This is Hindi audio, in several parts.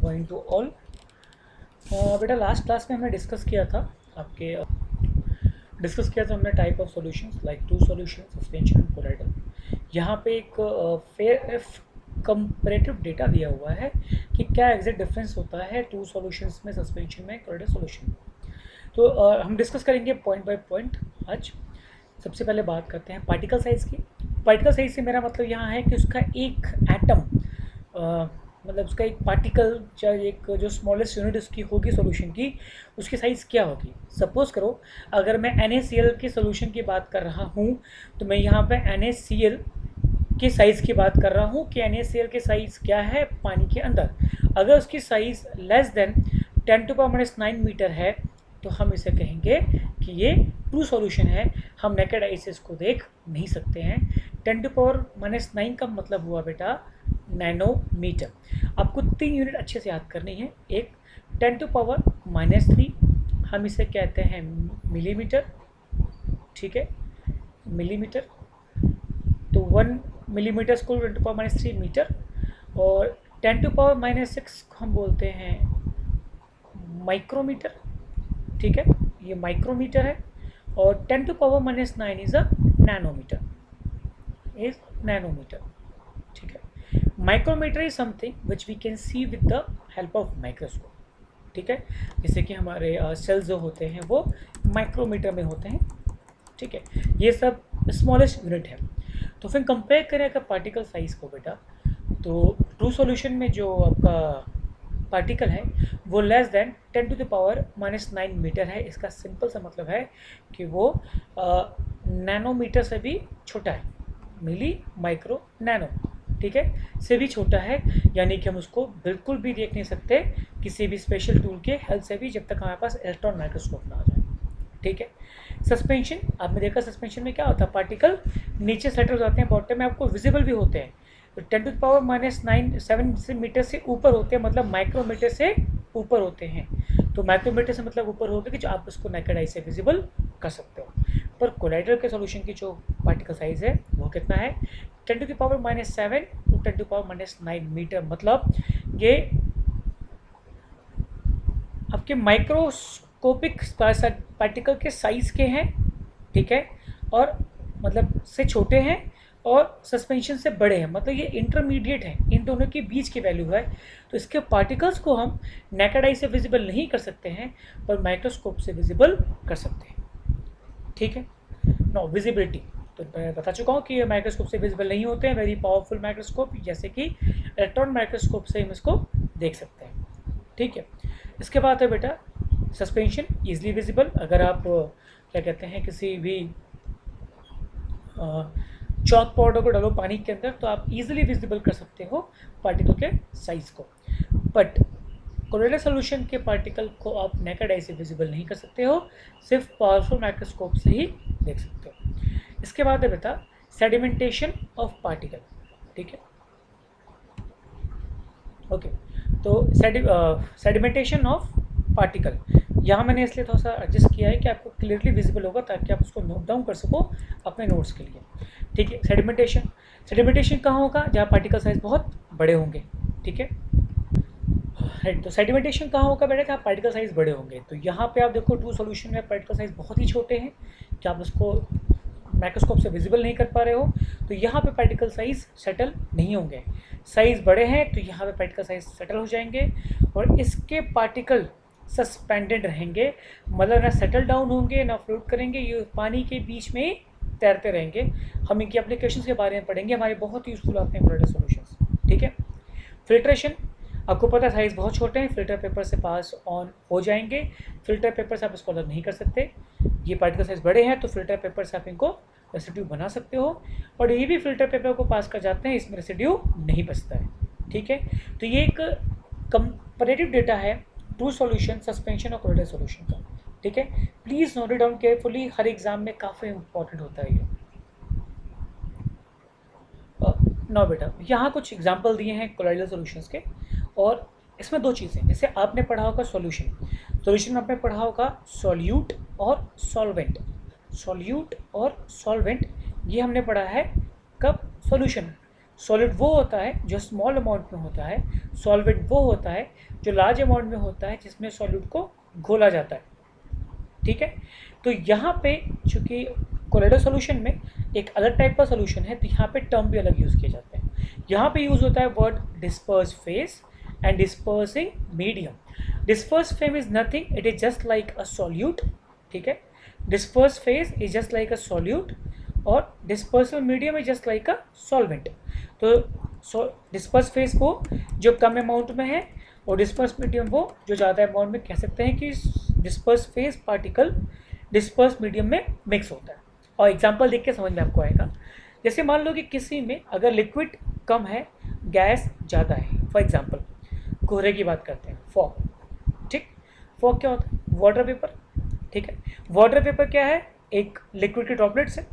Morning to all. बेटा लास्ट क्लास में हमने डिस्कस किया था हमने type of solutions like true solution, suspension, colloidal. यहाँ पे एक फेयर कंपैरेटिव डेटा दिया हुआ है कि क्या एग्जैक्ट डिफरेंस होता है टू सॉल्यूशंस में, सस्पेंशन में, कोलाइडल सॉल्यूशन में। तो हम डिस्कस करेंगे पॉइंट बाय पॉइंट आज। सबसे पहले बात करते हैं पार्टिकल साइज़ की। पार्टिकल साइज़ से मेरा मतलब यहाँ है कि उसका एक एटम, मतलब उसका एक पार्टिकल, चाहे एक जो स्मॉलेस्ट यूनिट उसकी होगी सॉल्यूशन की, उसकी साइज़ क्या होगी। सपोज़ करो अगर मैं NaCl के सॉल्यूशन की बात कर रहा हूँ तो मैं यहाँ पे NaCl के साइज़ की बात कर रहा हूँ कि NaCl के साइज़ क्या है पानी के अंदर। अगर उसकी साइज़ लेस देन 10⁻⁹ मीटर है तो हम इसे कहेंगे कि ये ट्रू सॉल्यूशन है। हम नेकेड आई से इसको देख नहीं सकते हैं। 10⁻⁹ का मतलब हुआ बेटा नैनोमीटर। आपको 3 यूनिट अच्छे से याद करनी है। एक 10⁻⁻3, हम इसे कहते हैं मिलीमीटर, ठीक है, मिलीमीटर। तो 1 मिलीमीटर को 10⁻⁻3 मीटर, और 10⁻⁻6 को हम बोलते हैं माइक्रोमीटर, ठीक है, ये माइक्रोमीटर है। और 10⁻⁹ इज अ नैनोमीटर, ठीक है। Micrometre is something which we can see with the help of microscope, ठीक है। जैसे कि हमारे सेल्स जो होते हैं वो माइक्रोमीटर में होते हैं, ठीक है। ये सब स्मॉलेस्ट यूनिट है। तो फिर कंपेयर करें अगर पार्टिकल साइज को बेटा, तो ट्रू सॉल्यूशन में जो आपका पार्टिकल है वो लेस देन 10⁻⁻9 मीटर है। इसका सिंपल सा मतलब है कि वो नैनोमीटर से भी छोटा है, मिली, माइक्रो, नैनो, ठीक है, से भी छोटा है। यानी कि हम उसको बिल्कुल भी देख नहीं सकते किसी भी स्पेशल टूल के हेल्प से भी, जब तक हमारे पास इलेक्ट्रॉन माइक्रोस्कोप ना आ जाए, ठीक है। सस्पेंशन, आपने देखा सस्पेंशन में क्या होता है, पार्टिकल नीचे सेटल हो जाते हैं, बॉटम में आपको विजिबल भी होते हैं। तो 10⁻⁻7 मीटर से ऊपर होते हैं, मतलब माइक्रोमीटर से ऊपर होते हैं। तो माइक्रोमीटर से मतलब ऊपर होते हैं कि जो आप उसको नेकेड आई से विजिबल कर सकते हो। पर कोलाइडल के सॉल्यूशन की जो पार्टिकल साइज है वो कितना है, 10⁻⁷ टू 10⁻⁹ मीटर। मतलब ये आपके माइक्रोस्कोपिक पार्टिकल के साइज के हैं, ठीक है, और मतलब से छोटे हैं और सस्पेंशन से बड़े हैं, मतलब ये इंटरमीडिएट है, इन दोनों के बीच की वैल्यू है। तो इसके पार्टिकल्स को हम नेकेड आई से विजिबल नहीं कर सकते हैं, पर माइक्रोस्कोप से विजिबल कर सकते हैं, ठीक है। नो विजिबिलिटी तो मैं बता चुका हूँ कि माइक्रोस्कोप से विजिबल नहीं होते हैं। वेरी पावरफुल माइक्रोस्कोप, जैसे कि इलेक्ट्रॉन माइक्रोस्कोप से हम इसको देख सकते हैं, ठीक है। इसके बाद है बेटा सस्पेंशन, ईजिली विजिबल। अगर आप क्या कहते हैं किसी भी चॉक पाउडर को डालो पानी के अंदर तो आप इजीली विजिबल कर सकते हो पार्टिकल के साइज को। बट कोलाइडल सॉल्यूशन के पार्टिकल को आप नेकेड आई से विजिबल नहीं कर सकते हो, सिर्फ पावरफुल माइक्रोस्कोप से ही देख सकते हो। इसके बाद है बेटा सेडिमेंटेशन ऑफ पार्टिकल, ठीक है, ओके। तो सेडिमेंटेशन ऑफ पार्टिकल यहाँ मैंने इसलिए थोड़ा सा एडजस्ट किया है कि आपको क्लियरली विजिबल होगा, ताकि आप उसको नोट डाउन कर सको अपने नोट्स के लिए, ठीक है। सेडिमेंटेशन कहाँ होगा, जहाँ पार्टिकल साइज बहुत बड़े होंगे, ठीक है, राइट। तो सेडिमेंटेशन कहाँ होगा बेटा, जहाँ पार्टिकल साइज बड़े होंगे। तो यहाँ पे आप देखो ट्रू सॉल्यूशन में पार्टिकल साइज बहुत ही छोटे हैं कि आप उसको माइक्रोस्कोप से विजिबल नहीं कर पा रहे हो, तो यहाँ पे पार्टिकल साइज सेटल नहीं होंगे। साइज बड़े हैं तो यहाँ पे पार्टिकल साइज सेटल हो जाएंगे, और इसके पार्टिकल सस्पेंडेड रहेंगे, मतलब ना सेटल डाउन होंगे ना फ्लोट करेंगे, ये पानी के बीच में ही तैरते रहेंगे। हम इनकी एप्लीकेशंस के बारे में पढ़ेंगे, हमारे बहुत यूजफुल आते हैं कोलाइडल सॉल्यूशंस, ठीक है। फिल्ट्रेशन, आपको पता है साइज़ बहुत छोटे हैं, फिल्टर पेपर से पास ऑन हो जाएंगे। फिल्टर पेपर से आप इसको अलग नहीं कर सकते। ये पार्टिकल साइज बड़े हैं तो फिल्टर पेपर से आप इनको रेसिड्यू बना सकते हो, और ये भी फिल्टर पेपर को पास कर जाते हैं, इसमें रेसिड्यू नहीं बचता है, ठीक है। तो ये एक कंपैरेटिव डेटा है ट्रू सॉल्यूशन, सस्पेंशन और कोलाइडल सॉल्यूशन का, ठीक है। Please note it down carefully, her exam में काफ़ी इंपॉर्टेंट होता है ये। नो बेटा यहाँ कुछ एग्जाम्पल दिए हैं कोलाइडल सॉल्यूशंस के, और इसमें दो चीज़ें, जैसे आपने पढ़ा होगा सॉल्यूशन में आपने पढ़ा होगा सॉल्यूट और सॉल्वेंट। सॉल्यूट और सॉल्वेंट ये हमने पढ़ा है कब, सॉल्यूशन। सॉलिड वो होता है जो स्मॉल अमाउंट में होता है, सॉल्वेंट वो होता है जो लार्ज अमाउंट में होता है जिसमें सॉलिड को घोला जाता है। ठीक है, तो यहाँ पे चूंकि कोलोइडल सॉल्यूशन में एक अलग टाइप का सॉल्यूशन है, तो यहाँ पे टर्म भी अलग यूज़ किए जाते हैं। यहाँ पे यूज़ होता है word disperse phase and dispersing medium. Disperse phase is nothing, it is just like a solute. ठीक है, disperse phase is just like a solute और dispersive medium is just like a solvent. तो डिस्पर्स फेज वो जो कम अमाउंट में है और डिस्पर्स मीडियम वो जो ज़्यादा अमाउंट में। कह सकते हैं कि disperse phase particle disperse medium में मिक्स होता है। और एग्जांपल देख के समझ में आपको आएगा। जैसे मान लो कि किसी में अगर लिक्विड कम है, गैस ज़्यादा है, फॉर एग्जांपल कोहरे की बात करते हैं, फॉग। ठीक, फॉग क्या होता है? Water vapour. ठीक है, वाटर वेपर क्या है? एक लिक्विड के ड्रॉपलेट्स है।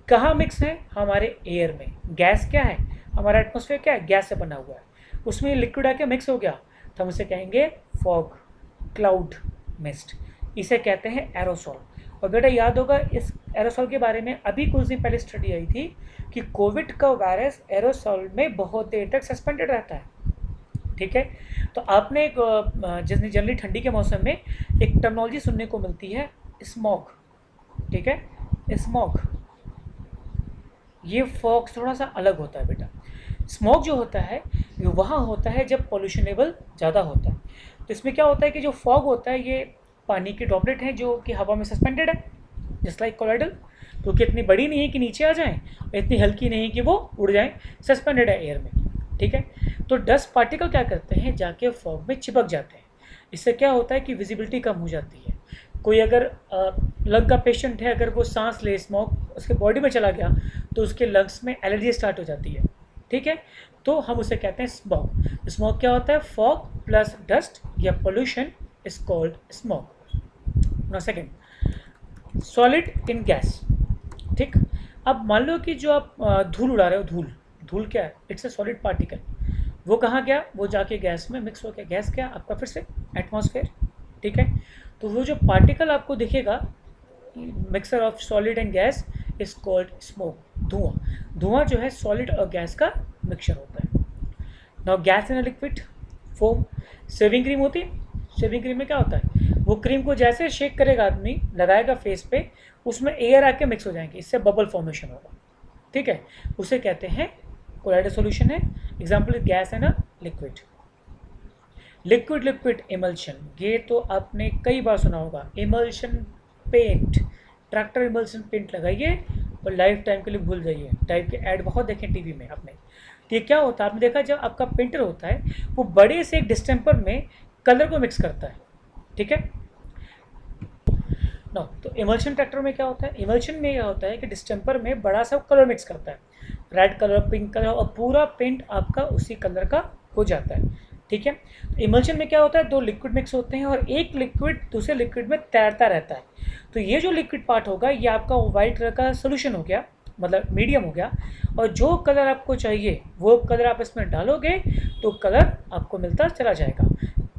कहाँ मिक्स है? हमारे एयर में। गैस क्या है? हमारा एटमॉस्फेयर क्या है? गैस से बना हुआ है। उसमें लिक्विड आके मिक्स हो गया तो हम उसे कहेंगे फॉग, क्लाउड, मिस्ट। इसे कहते हैं एरोसॉल। और बेटा याद होगा इस एरोसॉल के बारे में अभी कुछ दिन पहले स्टडी आई थी कि कोविड का वायरस एरोसॉल में बहुत देर तक सस्पेंडेड रहता है। ठीक है, तो आपने एक जनरली ठंडी के मौसम में एक टर्मिनोलॉजी सुनने को मिलती है, स्मॉग। ठीक है, स्मॉग। ये फॉग थोड़ा सा अलग होता है बेटा। स्मॉग जो होता है ये वहाँ होता है जब पॉल्यूशन लेवल ज़्यादा होता है। तो इसमें क्या होता है कि जो फॉग होता है ये पानी के ड्रॉपलेट हैं जो कि हवा में सस्पेंडेड है, जस्ट लाइक कोलोइडल। क्योंकि इतनी बड़ी नहीं है कि नीचे आ जाएं और इतनी हल्की नहीं कि वो उड़ जाएं, सस्पेंडेड है एयर में। ठीक है, तो डस्ट पार्टिकल क्या करते हैं, जाके फॉग में चिपक जाते हैं। इससे क्या होता है कि विजिबिलिटी कम हो जाती है। कोई अगर लंग का पेशेंट है, अगर वो सांस ले, स्मोक उसके बॉडी में चला गया तो उसके लंग्स में एलर्जी स्टार्ट हो जाती है। ठीक है, तो हम उसे कहते हैं स्मॉग। स्मॉग क्या होता है? फॉग प्लस डस्ट या pollution is called smog. Now second, solid in gas. ठीक, अब मान लो कि जो आप धूल उड़ा रहे हो, धूल क्या है? It's a solid particle. वो कहाँ गया? वो जाके गैस में मिक्स हो गया। गैस क्या? आपका फिर से एटमॉस्फेयर। ठीक है, तो वो जो पार्टिकल आपको दिखेगा, mixer of solid and gas is called smoke, धुआं जो है सॉलिड और गैस का मिक्सचर होता है। Now gas in a liquid foam. Shaving cream होती है, शेविंग क्रीम में क्या होता है? वो क्रीम को जैसे शेक करेगा आदमी, लगाएगा फेस पे, उसमें एयर आके मिक्स हो जाएंगे, इससे बबल फॉर्मेशन होगा। ठीक है, उसे कहते हैं कोलोइडल सॉल्यूशन है। Example gas and a liquid. Liquid emulsion, ये तो आपने कई बार सुना होगा। Emulsion paint, tractor emulsion paint लगाइए और लाइफ टाइम के लिए भूल जाइए। टाइप के ऐड बहुत देखें टीवी में आपने। तो ये क्या होता है? आपने देखा जब आपका पेंटर होता है वो बड़े से एक डिस्टेंपर में कलर को मिक्स करता है। ठीक है नो, तो इमल्शन ट्रैक्टर में क्या होता है? इमल्शन में यह होता है कि डिस्टेंपर में बड़ा सा कलर मिक्स करता है, रेड कलर, पिंक कलर, और पूरा पेंट आपका उसी कलर का हो जाता है। ठीक है, तो इमल्शन में क्या होता है? दो लिक्विड मिक्स होते हैं और एक लिक्विड दूसरे लिक्विड में तैरता रहता है। तो ये जो लिक्विड पार्ट होगा ये आपका वाइट कलर का सोल्यूशन हो गया, मतलब मीडियम हो गया। और जो कलर आपको चाहिए वो कलर आप इसमें डालोगे तो कलर आपको मिलता चला जाएगा।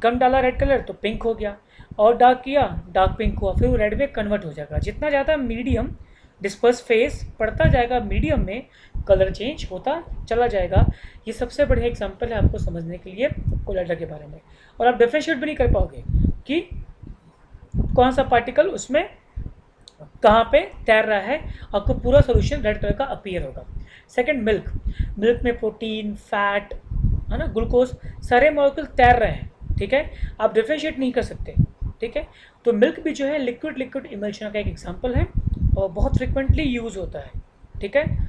कम डाला रेड कलर तो पिंक हो गया, और डार्क किया डार्क पिंक हुआ, फिर वो रेड में कन्वर्ट हो जाएगा। जितना ज़्यादा मीडियम डिस्पर्स फेस पड़ता जाएगा मीडियम में, कलर चेंज होता चला जाएगा। ये सबसे बढ़िया एग्जांपल है आपको समझने के लिए कोलोइडल के बारे में। और आप डिफरेंशिएट भी नहीं कर पाओगे कि कौन सा पार्टिकल उसमें कहाँ पे तैर रहा है, आपको पूरा सोल्यूशन रेड कलर का अपीयर होगा। सेकंड, मिल्क में प्रोटीन, फैट, है ना, ग्लूकोज, सारे मॉलिक्यूल तैर रहे हैं। ठीक है, आप डिफरेंशिएट नहीं कर सकते। ठीक है, तो मिल्क भी जो है लिक्विड इमल्शन का एक एग्जांपल है और बहुत फ्रिक्वेंटली यूज़ होता है। ठीक है,